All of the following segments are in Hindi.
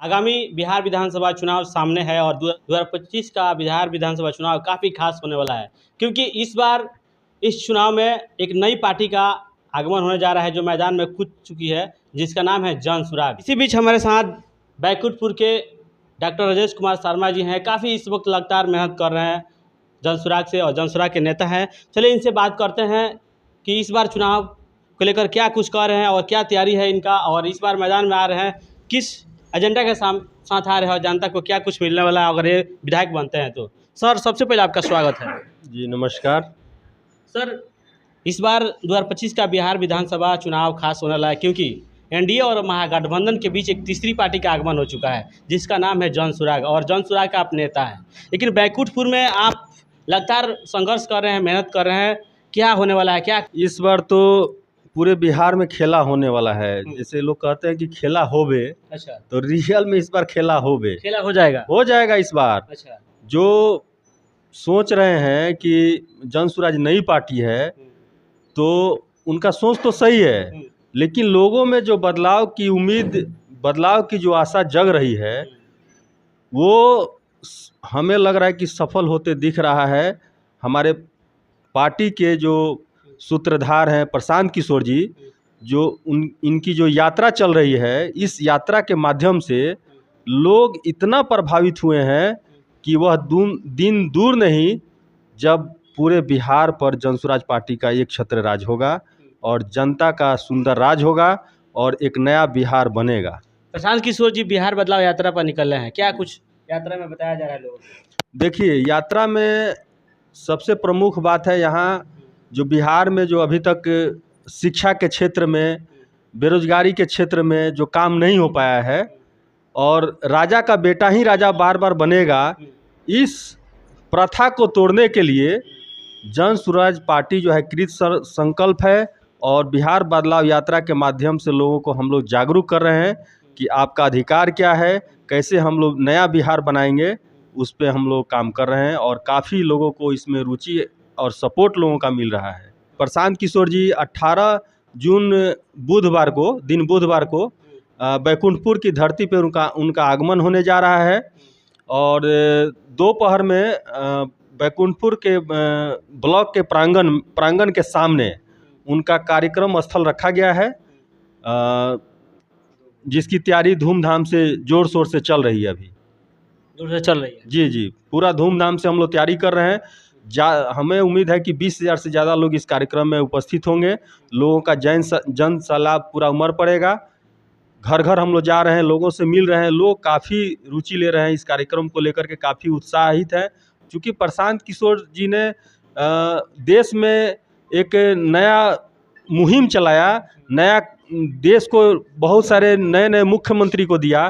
आगामी बिहार विधानसभा चुनाव सामने है और 2025 का बिहार विधानसभा चुनाव काफ़ी खास होने वाला है, क्योंकि इस बार इस चुनाव में एक नई पार्टी का आगमन होने जा रहा है जो मैदान में कूद चुकी है, जिसका नाम है जन सुराग। इसी बीच हमारे साथ बैकुंठपुर के डॉक्टर राजेश कुमार शर्मा जी हैं। काफ़ी इस वक्त लगातार मेहनत कर रहे हैं जन सुराग से और जन सुराग के नेता हैं। चलिए इनसे बात करते हैं कि इस बार चुनाव को लेकर क्या कुछ कर रहे हैं और क्या तैयारी है इनका, और इस बार मैदान में आ रहे हैं किस एजेंडा के साथ आ रहे हैं और जनता को क्या कुछ मिलने वाला है अगर ये विधायक बनते हैं तो। सर, सबसे पहले आपका स्वागत है। जी नमस्कार। सर, इस बार 2025 का बिहार विधानसभा चुनाव खास होने वाला है, क्योंकि एनडीए और महागठबंधन के बीच एक तीसरी पार्टी का आगमन हो चुका है जिसका नाम है जन सुराग, और जन सुराग का आप नेता हैं। लेकिन बैकुंठपुर में आप लगातार संघर्ष कर रहे हैं, मेहनत कर रहे हैं, क्या होने वाला है? क्या इस बार तो पूरे बिहार में खेला होने वाला है। जैसे लोग कहते हैं कि खेला होवे, अच्छा, तो रियल में इस बार खेला होवे, खेला हो जाएगा इस बार। अच्छा, जो सोच रहे हैं कि जन सुराज नई पार्टी है तो उनका सोच तो सही है, लेकिन लोगों में जो बदलाव की उम्मीद, बदलाव की जो आशा जग रही है वो हमें लग रहा है कि सफल होते दिख रहा है। हमारे पार्टी के जो सूत्रधार हैं प्रशांत किशोर जी, जो इनकी जो यात्रा चल रही है, इस यात्रा के माध्यम से लोग इतना प्रभावित हुए हैं कि वह दिन दूर नहीं जब पूरे बिहार पर जनसुराज पार्टी का एक छत्र राज होगा और जनता का सुंदर राज होगा और एक नया बिहार बनेगा। प्रशांत किशोर जी बिहार बदलाव यात्रा पर निकल रहे हैं, क्या कुछ यात्रा में बताया जा रहा है लोगों को? देखिए, यात्रा में सबसे प्रमुख बात है यहाँ जो बिहार में जो अभी तक शिक्षा के क्षेत्र में, बेरोजगारी के क्षेत्र में जो काम नहीं हो पाया है, और राजा का बेटा ही राजा बार बार बनेगा, इस प्रथा को तोड़ने के लिए जन सुराज पार्टी जो है कृत संकल्प है, और बिहार बदलाव यात्रा के माध्यम से लोगों को हम लोग जागरूक कर रहे हैं कि आपका अधिकार क्या है, कैसे हम लोग नया बिहार बनाएंगे, उस पर हम लोग काम कर रहे हैं। और काफ़ी लोगों को इसमें रुचि और सपोर्ट लोगों का मिल रहा है। प्रशांत किशोर जी 18 जून बुधवार को बैकुंठपुर की धरती पर उनका आगमन होने जा रहा है, और दोपहर में बैकुंठपुर के ब्लॉक के प्रांगण के सामने उनका कार्यक्रम स्थल रखा गया है, जिसकी तैयारी धूमधाम से जोर शोर से चल रही है। अभी जोर से चल रही है? जी, पूरा धूमधाम से हम लोग तैयारी कर रहे हैं। हमें उम्मीद है कि 20,000 से ज़्यादा लोग इस कार्यक्रम में उपस्थित होंगे। लोगों का जन सलाब पूरा उमड़ पड़ेगा। घर घर हम लोग जा रहे हैं, लोगों से मिल रहे हैं। लोग काफ़ी रुचि ले रहे हैं इस कार्यक्रम को लेकर के, काफ़ी उत्साहित है। क्योंकि प्रशांत किशोर जी ने देश में एक नया मुहिम चलाया, नया देश को बहुत सारे नए मुख्यमंत्री को दिया।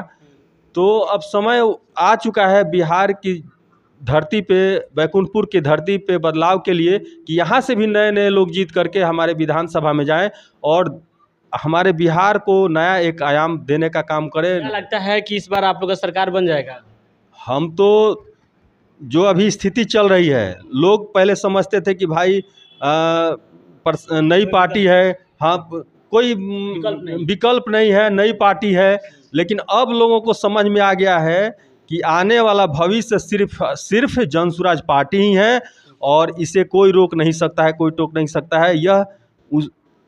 तो अब समय आ चुका है बिहार की धरती पे, बैकुंठपुर की धरती पे बदलाव के लिए, कि यहाँ से भी नए लोग जीत करके हमारे विधानसभा में जाएं और हमारे बिहार को नया एक आयाम देने का काम करें। क्या लगता है कि इस बार आप लोग का सरकार बन जाएगा? हम तो जो अभी स्थिति चल रही है, लोग पहले समझते थे कि भाई नई पार्टी है, हाँ कोई विकल्प नहीं है, नई पार्टी है। लेकिन अब लोगों को समझ में आ गया है कि आने वाला भविष्य सिर्फ जनसुराज पार्टी ही है, और इसे कोई रोक नहीं सकता है, कोई टोक नहीं सकता है। यह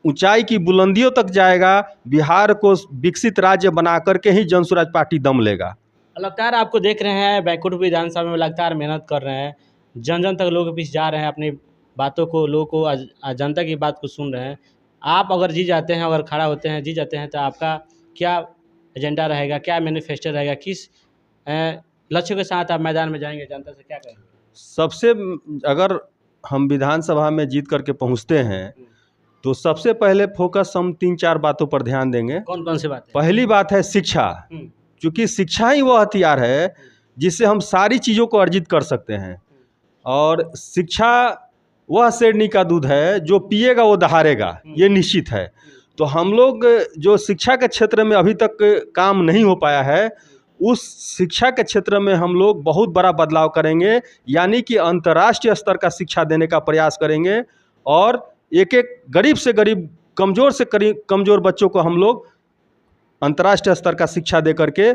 ऊंचाई की बुलंदियों तक जाएगा। बिहार को विकसित राज्य बना करके ही जनसुराज पार्टी दम लेगा। लगातार आपको देख रहे हैं बैकुंठपुर विधानसभा में लगातार मेहनत कर रहे हैं, जन तक लोगों के बीच जा रहे हैं, अपनी बातों को, लोगों को, जनता की बात को सुन रहे हैं। आप अगर जी जाते हैं, अगर खड़ा होते हैं, जी जाते हैं, तो आपका क्या एजेंडा रहेगा, क्या मैनिफेस्टो रहेगा, किस लक्ष्य के साथ आप मैदान में जाएंगे, जनता से क्या कहेंगे? सबसे, अगर हम विधानसभा में जीत करके पहुंचते हैं तो सबसे पहले फोकस हम 3-4 बातों पर ध्यान देंगे। कौन कौन सी बात है? पहली बात है शिक्षा, क्योंकि शिक्षा ही वो हथियार है जिससे हम सारी चीज़ों को अर्जित कर सकते हैं। और शिक्षा वह शेरनी का दूध है, जो पिएगा वो दहाड़ेगा, ये निश्चित है। तो हम लोग जो शिक्षा के क्षेत्र में अभी तक काम नहीं हो पाया है, उस शिक्षा के क्षेत्र में हम लोग बहुत बड़ा बदलाव करेंगे, यानी कि अंतर्राष्ट्रीय स्तर का शिक्षा देने का प्रयास करेंगे। और एक गरीब से गरीब, कमज़ोर से कमज़ोर बच्चों को हम लोग अंतर्राष्ट्रीय स्तर का शिक्षा दे करके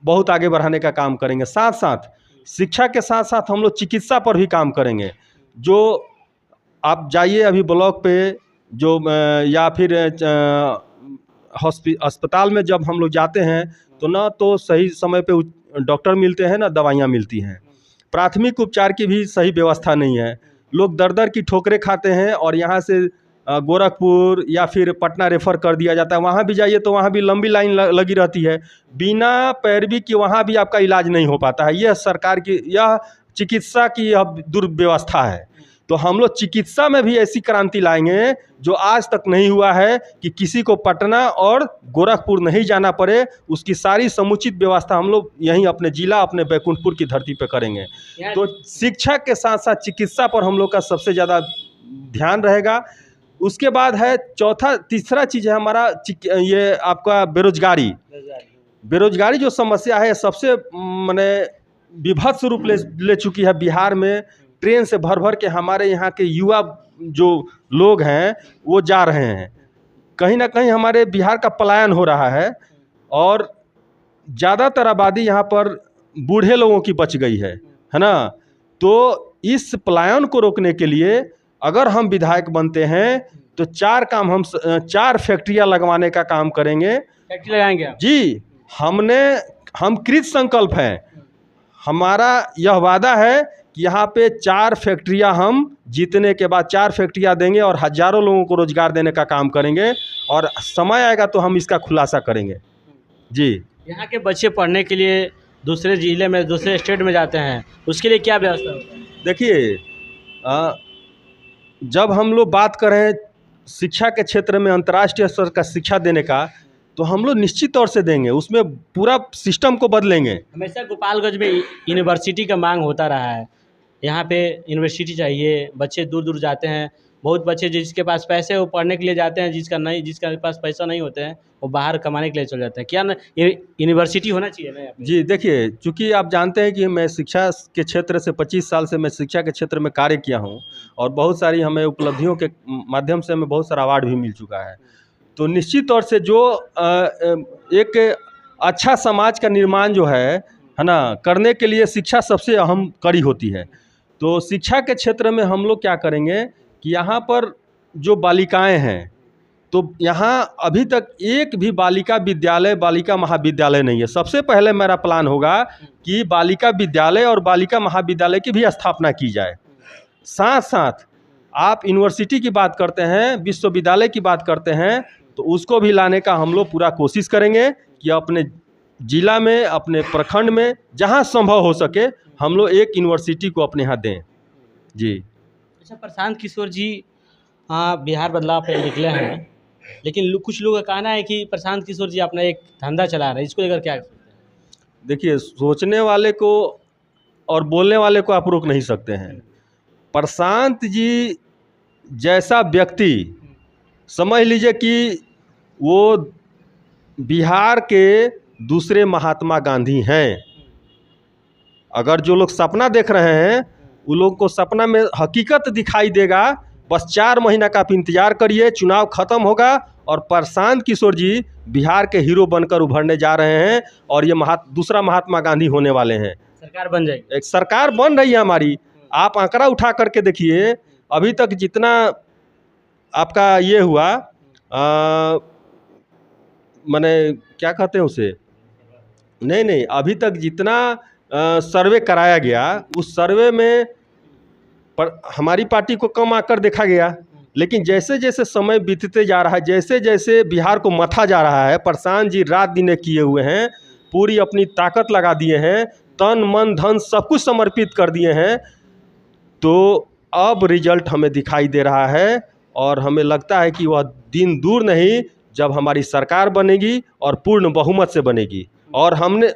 बहुत आगे बढ़ाने का काम करेंगे। साथ साथ शिक्षा के साथ साथ हम लोग चिकित्सा पर भी काम करेंगे। जो आप जाइए अभी ब्लॉक पे जो या फिर अस्पताल में जब हम लोग जाते हैं तो ना तो सही समय पे डॉक्टर मिलते हैं ना दवाइयाँ मिलती हैं। प्राथमिक उपचार की भी सही व्यवस्था नहीं है। लोग दर दर की ठोकरें खाते हैं और यहाँ से गोरखपुर या फिर पटना रेफ़र कर दिया जाता है। वहाँ भी जाइए तो वहाँ भी लंबी लाइन लगी रहती है। बिना पैरवी के वहाँ भी आपका इलाज नहीं हो पाता है। यह सरकार की, यह चिकित्सा की यह दुर्व्यवस्था है। तो हम लोग चिकित्सा में भी ऐसी क्रांति लाएंगे जो आज तक नहीं हुआ है कि किसी को पटना और गोरखपुर नहीं जाना पड़े। उसकी सारी समुचित व्यवस्था हम लोग यहीं अपने जिला, अपने बैकुंठपुर की धरती पे करेंगे। तो शिक्षा के साथ साथ चिकित्सा पर हम लोग का सबसे ज़्यादा ध्यान रहेगा। उसके बाद है तीसरा चीज़ है हमारा ये आपका बेरोजगारी। बेरोजगारी जो समस्या है सबसे माने विभत्स रूप ले चुकी है बिहार में। ट्रेन से भर भर के हमारे यहाँ के युवा जो लोग हैं वो जा रहे हैं। कहीं ना कहीं हमारे बिहार का पलायन हो रहा है और ज़्यादातर आबादी यहाँ पर बूढ़े लोगों की बच गई है ना। तो इस पलायन को रोकने के लिए अगर हम विधायक बनते हैं तो 4 फैक्ट्रियाँ लगवाने का काम करेंगे। फैक्ट्री लगाएंगे आप? जी, हम कृत संकल्प हैं। हमारा यह वादा है कि यहाँ पे 4 फैक्ट्रियाँ हम जीतने के बाद 4 फैक्ट्रियाँ देंगे और हज़ारों लोगों को रोजगार देने का काम करेंगे और समय आएगा तो हम इसका खुलासा करेंगे। जी, यहाँ के बच्चे पढ़ने के लिए दूसरे जिले में, दूसरे स्टेट में जाते हैं, उसके लिए क्या व्यवस्था होता है? देखिए, जब हम लोग बात करें शिक्षा के क्षेत्र में अंतर्राष्ट्रीय स्तर का शिक्षा देने का, तो हम लोग निश्चित तौर से देंगे। उसमें पूरा सिस्टम को बदलेंगे। हमेशा गोपालगंज में यूनिवर्सिटी का मांग होता रहा है। यहाँ पे यूनिवर्सिटी चाहिए, बच्चे दूर दूर जाते हैं। बहुत बच्चे जिसके पास पैसे वो पढ़ने के लिए जाते हैं, जिसके पास पैसा नहीं होते हैं वो बाहर कमाने के लिए चले जाते हैं। क्या यूनिवर्सिटी होना चाहिए ना यहाँ पे? जी, देखिए, चूँकि आप जानते हैं कि मैं शिक्षा के क्षेत्र से 25 साल से मैं शिक्षा के क्षेत्र में कार्य किया हूँ और बहुत सारी हमें उपलब्धियों के माध्यम से हमें बहुत सारा अवार्ड भी मिल चुका है। तो निश्चित तौर से जो एक अच्छा समाज का निर्माण जो है ना, करने के लिए शिक्षा सबसे अहम कड़ी होती है। तो शिक्षा के क्षेत्र में हम लोग क्या करेंगे कि यहाँ पर जो बालिकाएं हैं, तो यहाँ अभी तक एक भी बालिका विद्यालय, बालिका महाविद्यालय नहीं है। सबसे पहले मेरा प्लान होगा कि बालिका विद्यालय और बालिका महाविद्यालय की भी स्थापना की जाए। साथ साथ आप यूनिवर्सिटी की बात करते हैं, विश्वविद्यालय की बात करते हैं, तो उसको भी लाने का हम लोग पूरा कोशिश करेंगे कि अपने जिला में, अपने प्रखंड में जहाँ संभव हो सके हम लोग एक यूनिवर्सिटी को अपने यहाँ दें। जी। अच्छा, प्रशांत किशोर जी बिहार बदलाव पे निकले हैं, लेकिन कुछ लोगों का कहना है कि प्रशांत किशोर जी अपना एक धंधा चला रहे हैं। इसको लेकर क्या सोचते हैं? देखिए, सोचने वाले को और बोलने वाले को आप रोक नहीं सकते हैं। प्रशांत जी जैसा व्यक्ति, समझ लीजिए कि वो बिहार के दूसरे महात्मा गांधी हैं। अगर जो लोग सपना देख रहे हैं उन लोगों को सपना में हकीकत दिखाई देगा। बस 4 महीना का आप इंतजार करिए, चुनाव खत्म होगा और प्रशांत किशोर जी बिहार के हीरो बनकर उभरने जा रहे हैं और ये दूसरा महात्मा गांधी होने वाले हैं। सरकार बन जाएगी। एक सरकार बन रही है हमारी। आप आंकड़ा उठा करके देखिए, अभी तक जितना आपका ये हुआ, माने क्या कहते हैं उसे, नहीं, अभी तक जितना सर्वे कराया गया उस सर्वे में हमारी पार्टी को कम आकर देखा गया। लेकिन जैसे जैसे समय बीतते जा रहा है, जैसे जैसे बिहार को मथा जा रहा है, प्रशांत जी रात दिन किए हुए हैं, पूरी अपनी ताकत लगा दिए हैं, तन मन धन सब कुछ समर्पित कर दिए हैं। तो अब रिजल्ट हमें दिखाई दे रहा है और हमें लगता है कि वह दिन दूर नहीं जब हमारी सरकार बनेगी और पूर्ण बहुमत से बनेगी। और हमने